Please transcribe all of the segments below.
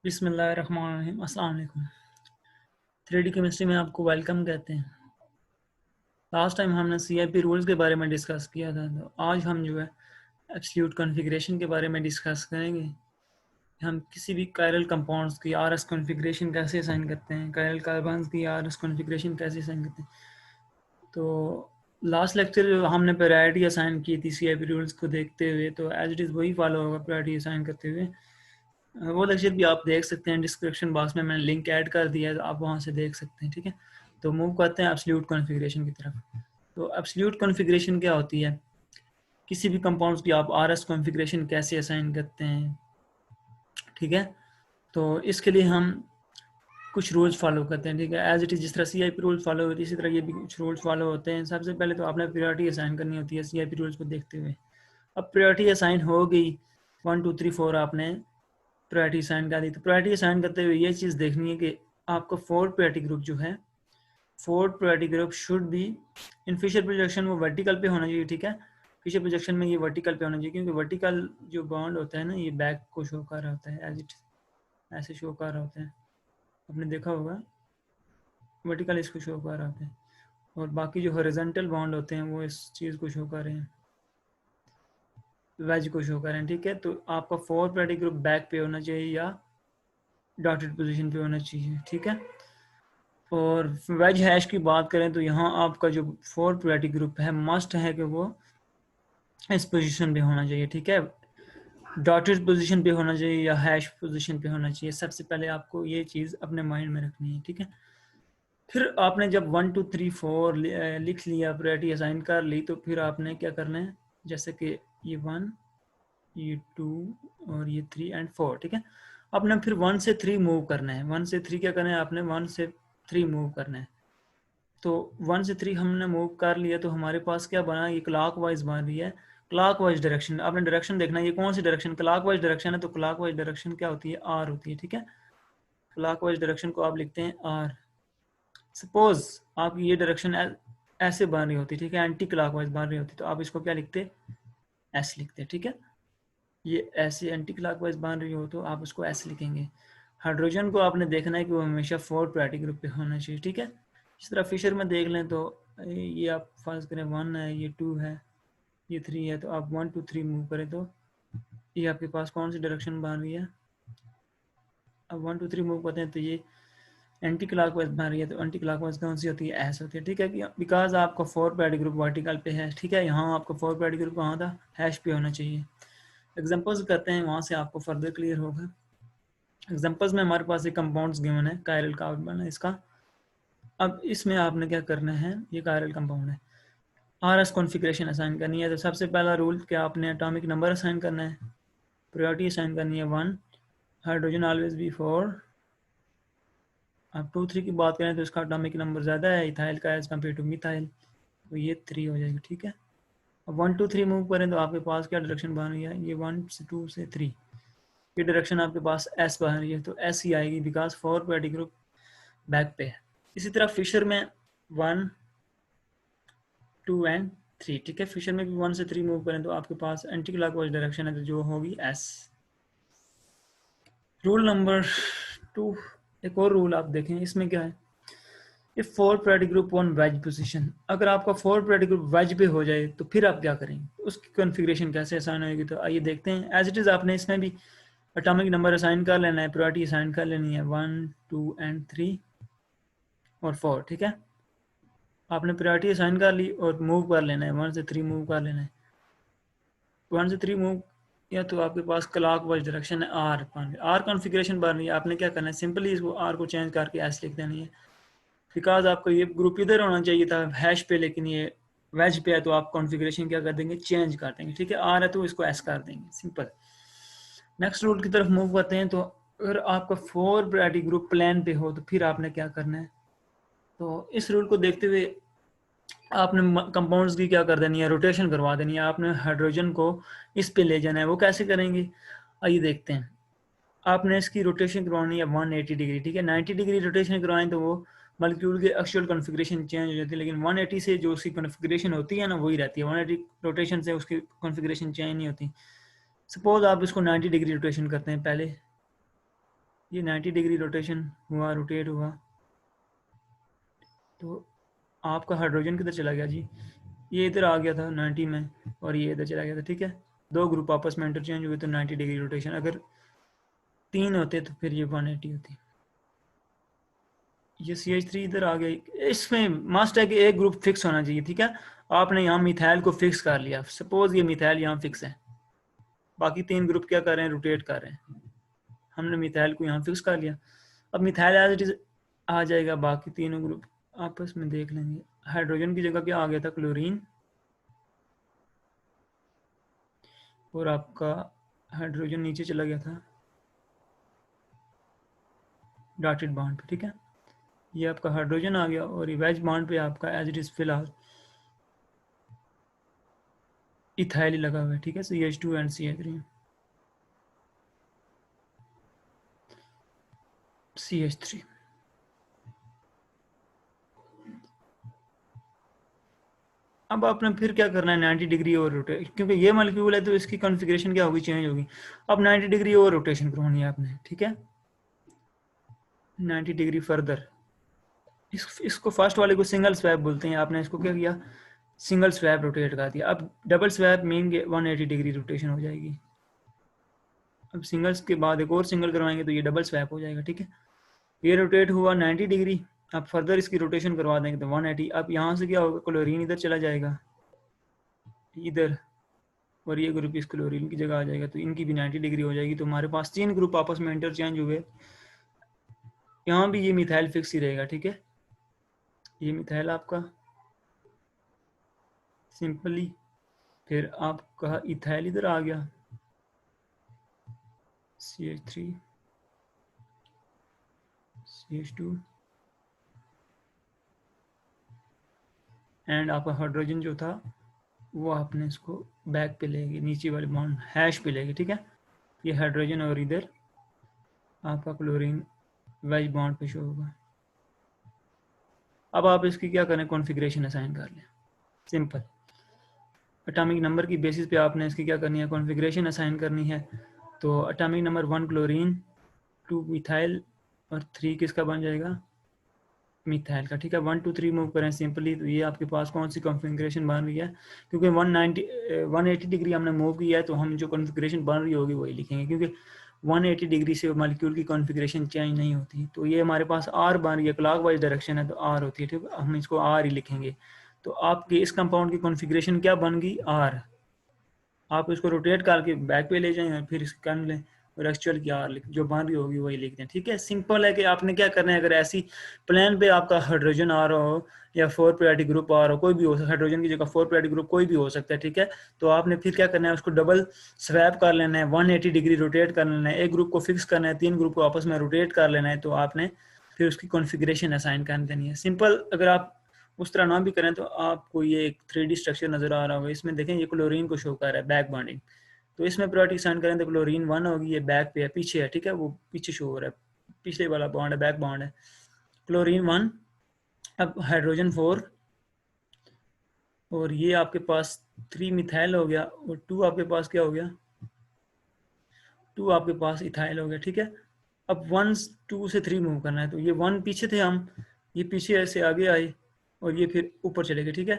बिस्मिल्लाहिर्रहमानिर्रहीम। अस्सलाम वालेकुम। 3D केमिस्ट्री में आपको वेलकम कहते हैं। लास्ट टाइम हमने CIP रूल्स के बारे में डिस्कस किया था, तो आज हम जो है एब्सोल्यूट कॉन्फ़िगरेशन के बारे में डिस्कस करेंगे। हम किसी भी कायरल कंपाउंड्स की RS कॉन्फ़िगरेशन कैसे असाइन करते हैं, कायरल कार्बन्स की RS कॉन्फ़िगरेशन कैसे असाइन करते हैं। तो लास्ट लेक्चर जो हमने प्रायोरिटी असाइन की थी CIP रूल्स को देखते हुए, तो एज इट इज़ वही फॉलो होगा प्रायोरिटी असाइन करते हुए। वो लेक्चर भी आप देख सकते हैं, डिस्क्रिप्शन बॉक्स में मैंने लिंक ऐड कर दिया है, तो आप वहाँ से देख सकते हैं। ठीक है, तो मूव करते हैं एब्सोल्यूट कॉन्फ़िगरेशन की तरफ। तो एब्सोल्यूट कॉन्फ़िगरेशन क्या होती है? किसी भी कंपाउंड्स की आप RS कॉन्फ़िगरेशन कैसे असाइन करते हैं। ठीक है, तो इसके लिए हम कुछ रूल्स फॉलो करते हैं। ठीक है, एज इट इज़ जिस तरह CIP रूल्स फॉलो होती है, इसी तरह ये भी कुछ रूल्स फॉलो होते हैं। सबसे पहले तो आपने प्रायोरिटी असाइन करनी होती है CIP रूल्स को देखते हुए। अब प्रायोरिटी असाइन हो गई, 1 2 3 4 आपने प्रायोरिटी असाइन कर दी। तो प्रायोरिटी असाइन करते हुए ये चीज़ देखनी है कि आपका फोर्थ प्रायोरिटी ग्रुप जो है, fourth priority group should be in Fischer projection, वो वर्टिकल पे होना चाहिए। ठीक है, फिशर प्रोजेक्शन में ये वर्टिकल पे होना चाहिए, क्योंकि वर्टिकल जो बॉन्ड होता है ना, ये बैक को शो कर रहा होता है, एज इट ऐसे शो कर रहा होता है। आपने देखा होगा, वर्टिकल इसको शो कर रहा होता है, और बाकी जो हॉरिजॉन्टल बॉन्ड होते हैं वो इस चीज़ को शो कर रहे हैं, वेज को शो कर रहे हैं। ठीक है, तो आपका फोर्थ प्रायोरिटी ग्रुप बैक पे होना चाहिए या डॉटेड पोजीशन पे होना चाहिए। ठीक है, और वेज हैश की बात करें तो यहाँ आपका जो फोर्थ प्रायोरिटी ग्रुप है, मस्ट है कि वो इस पोजीशन पे होना चाहिए। ठीक है, डॉटेड पोजीशन पे होना चाहिए या हैश पोजीशन पे होना चाहिए। सबसे पहले आपको ये चीज़ अपने माइंड में रखनी है। ठीक है, फिर आपने जब 1 2 3 4 लिख लिया, प्रायोरिटी असाइन कर ली, तो फिर आपने क्या करना है, जैसे कि ये 1, ये 2 और ये 3 एंड 4। ठीक है, आपने फिर 1 से 3 मूव करना है। 1 से 3 क्या करना है, आपने 1 से 3 मूव करना है। तो 1 से 3 हमने मूव कर लिया, तो हमारे पास क्या बना, ये क्लॉक वाइज बन रही है। क्लॉक वाइज डायरेक्शन, आपने डायरेक्शन देखना है, ये कौन सी डायरेक्शन, क्लॉक वाइज डायरेक्शन है, तो क्लॉक वाइज डायरेक्शन क्या होती है, आर होती है। ठीक है, क्लॉक वाइज डायरेक्शन को आप लिखते हैं आर। सपोज आपकी ये डायरेक्शन ऐसे बन रही होती, ठीक है, एंटी क्लॉक वाइज बन रही होती, तो आप इसको क्या लिखते, एस लिखते। ठीक है, ये ऐसे एंटी क्लॉकवाइज बन रही हो तो आप उसको ऐसे लिखेंगे। हाइड्रोजन को आपने देखना है कि वो हमेशा फोर्थ प्रायोरिटी ग्रुप पे होना चाहिए। ठीक है, इस तरह फिशर में देख लें तो ये आप फर्ज करें 1 है, ये 2 है, ये 3 है, तो आप 1 2 3 मूव करें तो ये आपके पास कौन सी डायरेक्शन बन रही है। अब 1 2 3 मूव करते हैं तो ये एंटी क्लॉकवाइज बन रही है, तो एंटी क्लॉकवाइज कौन सी होती है, ऐसे होती है। ठीक है, बिकॉज आपका फोर्थ प्रायोरिटी ग्रुप वर्टिकल पे है। ठीक है, यहाँ आपका फोर्थ प्रायोरिटी ग्रुप कहाँ था, हैश पे होना चाहिए। एग्जांपल्स करते हैं, वहाँ से आपको फर्दर क्लियर होगा। एग्जांपल्स में हमारे पास एक कंपाउंड्स गिवन है, कायरल कार्बन है इसका। अब इसमें आपने क्या करना है, ये कायरल कंपाउंड है, RS कॉन्फ़िगरेशन असाइन करनी है। तो सबसे पहला रूल क्या, आपने एटॉमिक नंबर असाइन करना है, प्रायोरिटी असाइन करनी है 1, हाइड्रोजन ऑलवेज बी 4। अब 2 3 की बात करें तो इसका एटॉमिक नंबर ज़्यादा है इथाइल का एज कम्पेयर टू मिथाइल, तो ये 3 हो जाएगी। ठीक है, अब 1 2 3 मूव करें तो आपके पास क्या डायरेक्शन बन रही है, ये 1 से 2 से 3, ये डायरेक्शन आपके पास एस बन रही है, तो एस ही आएगी, बिकॉज 4 प्रायोरिटी ग्रुप बैक पे है। इसी तरह फिशर में 1 2 एंड 3। ठीक है, फिशर में भी 1 से 3 मूव करें तो आपके पास एंटी क्लॉकवाइज डायरेक्शन है, तो जो होगी एस। रूल नंबर 2, एक और रूल आप देखें, इसमें क्या है, if fourth priority group on wedge position, अगर आपका फोर्थ प्रायोरिटी ग्रुप वेज पे हो जाए तो फिर आप क्या करेंगे, उसकी कॉन्फ़िगरेशन कैसे असाइन होगी। तो आइए देखते हैं, एज इट इज़ आपने इसमें भी एटॉमिक नंबर असाइन कर लेना है, प्रायोरिटी असाइन कर लेनी है 1 2 एंड 3 और 4। ठीक है, आपने प्रायोरिटी असाइन कर ली और मूव कर लेना है, 1 से 3 मूव कर लेना है। 1 से 3 मूव या तो आपके पास क्लॉक वाइज डायरेक्शन है, आर कॉन्फ़िगरेशन बन रही है, आपने क्या करना है, सिंपली इसको आर को चेंज करके एस लिख देनी है। बिकॉज आपको ये ग्रुप इधर होना चाहिए था हैश पे, लेकिन ये वेज पे है, तो आप कॉन्फ़िगरेशन क्या कर देंगे, चेंज कर देंगे। ठीक है, आर है तो इसको एस कर देंगे, सिंपल। नेक्स्ट रूल की तरफ मूव करते हैं। तो अगर आपका 4 प्रायोरिटी ग्रुप प्लान पे हो तो फिर आपने क्या करना है, तो इस रूल को देखते हुए आपने कंपाउंड्स की क्या कर देनी है, रोटेशन करवा देनी है। आपने हाइड्रोजन को इस पे ले जाना है, वो कैसे करेंगे, आइए देखते हैं। आपने इसकी रोटेशन करवानी है 180 डिग्री। ठीक है, 90 डिग्री रोटेशन करवाएं तो वो मॉलिक्यूल के एक्चुअल कॉन्फ़िगरेशन चेंज हो जाती है, लेकिन 180 से जो उसकी कॉन्फ़िगरेशन होती है ना, वही रहती है। 180 रोटेशन से उसकी कॉन्फ़िगरेशन चेंज नहीं होती। सपोज आप इसको 90 डिग्री रोटेशन करते हैं पहले, ये 90 डिग्री रोटेशन हुआ, रोटेट हुआ, तो आपका हाइड्रोजन किधर चला गया जी, ये इधर आ गया था 90 में और ये इधर चला गया था, ठीक है। दो ग्रुप आपस में इंटरचेंज हुए तो 90 डिग्री रोटेशन, अगर 3 होते तो फिर ये 180 होती। ये CH3 इधर आ गया। इसमें मस्ट है कि एक ग्रुप फिक्स होना चाहिए, ठीक है। आपने यहाँ मिथाइल को फिक्स कर लिया, सपोज ये मिथाइल यहाँ फिक्स है, बाकी 3 ग्रुप क्या कर रहे हैं, रोटेट कर रहे हैं। हमने मिथाइल को यहाँ फिक्स कर लिया, अब मिथाइल एज इट इज आ जाएगा, बाकी तीनों ग्रुप आपस में देख लेंगे। हाइड्रोजन की जगह क्या आ गया था, क्लोरीन, और आपका हाइड्रोजन नीचे चला गया था डॉटेड बॉन्ड पे, ठीक है। ये आपका हाइड्रोजन आ गया और ये वेज बॉन्ड पे आपका एज इट इज फिलहाल इथाइल ही लगा हुआ है, ठीक है। CH2 and CH3, CH3। अब आपने फिर क्या करना है, 90 डिग्री और रोटेट, क्योंकि ये मॉलिक्यूल है तो इसकी कॉन्फ़िगरेशन क्या होगी, चेंज होगी। अब 90 डिग्री और रोटेशन करवानी है आपने, ठीक है। 90 डिग्री फर्दर, इसको फर्स्ट वाले को सिंगल स्वैप बोलते हैं, आपने इसको क्या किया, सिंगल स्वैप रोटेट कर दिया। अब डबल स्वैप मीन के 180 डिग्री रोटेशन हो जाएगी। अब सिंगल्स के बाद एक और सिंगल करवाएंगे तो ये डबल स्वैप हो जाएगा, ठीक है। ये रोटेट हुआ 90 डिग्री, अब फर्दर इसकी रोटेशन करवा देंगे तो 180। अब यहाँ से क्या होगा, क्लोरीन इधर चला जाएगा इधर, और ये ग्रुप इस क्लोरीन की जगह आ जाएगा, तो इनकी भी 90 डिग्री हो जाएगी। तो हमारे पास 3 ग्रुप आपस में इंटरचेंज हुए। यहाँ भी ये मिथाइल फिक्स ही रहेगा, ठीक है। ये मिथाइल आपका सिंपली, फिर आपका इथाइल इधर आ गया, CH3 CH2, एंड आपका हाइड्रोजन जो था वो आपने इसको बैक पे लेगी, नीचे वाले बॉन्ड हैश पे लेगी, ठीक है। ये हाइड्रोजन और इधर आपका क्लोरीन वेज बॉन्ड पे शो होगा। अब आप इसकी क्या करें, कॉन्फ़िगरेशन असाइन कर लें, सिंपल एटॉमिक नंबर की बेसिस पे आपने इसकी क्या करनी है, कॉन्फ़िगरेशन असाइन करनी है। तो एटॉमिक नंबर 1 क्लोरीन, 2 मिथाइल और 3 किसका बन जाएगा, मिथाइल का, ठीक है। 1 2 3 मूव करें सिंपली, तो ये आपके पास कौन सी कॉन्फ़िगरेशन बन रही है, क्योंकि 180 डिग्री हमने मूव किया है तो हम जो कॉन्फ़िगरेशन बन रही होगी वही लिखेंगे, क्योंकि 180 डिग्री से मॉलिक्यूल की कॉन्फ़िगरेशन चेंज नहीं होती। तो ये हमारे पास R बन रही है, क्लॉकवाइज डायरेक्शन है तो R होती है, ठीक है। हम इसको R ही लिखेंगे। तो आपके इस कंपाउंड की कॉन्फ़िगरेशन क्या बन गई, R। आप इसको रोटेट करके बैक पे ले जाएं और फिर इसको कर लें और एक्चुअल की आर जो बन रही होगी वही लिख दें, ठीक है। सिंपल है कि आपने क्या करना है, अगर ऐसी प्लान पे आपका हाइड्रोजन आ रहा हो या 4 पीरियोडिक ग्रुप आ रहा हो, कोई भी हो सकता है, हाइड्रोजन की जगह 4 पीरियोडिक ग्रुप कोई भी हो सकता है, ठीक है। तो आपने फिर क्या करना है, उसको डबल स्वैप कर लेना है, 180 डिग्री रोटेट कर लेना है, एक ग्रुप को फिक्स करना है, 3 ग्रुप को आपस में रोटेट कर लेना है, तो आपने फिर उसकी कॉन्फ़िगरेशन असाइन कर देनी है। सिंपल, अगर आप उस तरह ना भी करें तो आपको ये एक 3D स्ट्रक्चर नजर आ रहा होगा। इसमें देखें ये क्लोरीन को शो कर रहा है बैक बॉन्डिंग, तो इसमें प्रायोरिटी साइन करें तो क्लोरीन 1 होगी, ये बैक पे है, पीछे है, ठीक है, वो पीछे शो हो रहा है, पिछले वाला बॉन्ड है, बैक बॉन्ड है, क्लोरीन 1। अब हाइड्रोजन 4 और ये आपके पास 3 मिथाइल हो गया और 2 आपके पास क्या हो गया, 2 आपके पास इथाइल हो गया, ठीक है। अब 1 2 से 3 मूव करना है, तो ये 1 पीछे थे हम, ये पीछे ऐसे आगे आए और ये फिर ऊपर चले गए, ठीक है।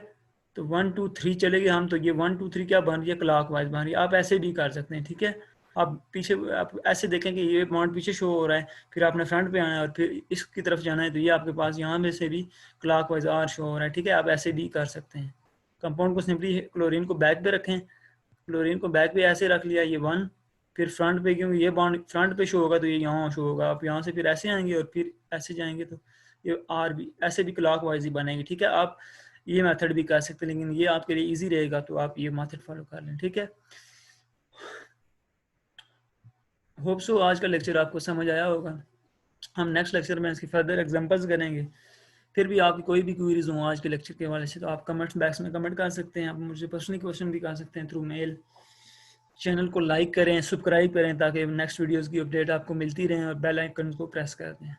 तो 1 2 3 चले गए हम, तो ये 1 2 3 क्या बन रही है, क्लॉकवाइज बन रही है। आप ऐसे भी कर सकते हैं, ठीक है। आप पीछे, आप ऐसे देखें कि ये बॉन्ड पीछे शो हो रहा है, फिर आपने फ्रंट पे आना है और फिर इसकी तरफ जाना है, तो ये आपके पास यहाँ में से भी क्लॉकवाइज आर शो हो रहा है, ठीक है। आप ऐसे भी कर सकते हैं। कंपाउंड को सिंपली क्लोरीन को बैक पे रखें, क्लोरीन को बैक पे ऐसे रख लिया, ये 1, फिर फ्रंट पे, क्योंकि ये बॉन्ड फ्रंट पे शो होगा तो ये यहाँ शो होगा। आप यहाँ से फिर ऐसे आएंगे और फिर ऐसे जाएंगे, तो ये आर भी ऐसे भी क्लॉकवाइज ही बनेगी, ठीक है। आप ये मेथड भी कर सकते हैं, लेकिन ये आपके लिए इजी रहेगा तो आप ये मेथड फॉलो कर लें, ठीक है। होप सो आज का लेक्चर आपको समझ आया होगा। हम नेक्स्ट लेक्चर में इसकी फर्दर एग्जांपल्स करेंगे। फिर भी आपकी कोई भी क्वेरीज हो आज के लेक्चर के हवाले से तो आप कमेंट्स बॉक्स में कमेंट कर सकते हैं। आप मुझे पर्सनली क्वेश्चन भी कर सकते हैं थ्रू मेल। चैनल को लाइक करें, सब्सक्राइब करें ताकि नेक्स्ट वीडियोस की अपडेट आपको मिलती रहे और बेल आइकन को प्रेस कर दें।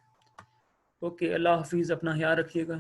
ओके, अल्लाह हाफिज़, अपना ख्याल रखिएगा।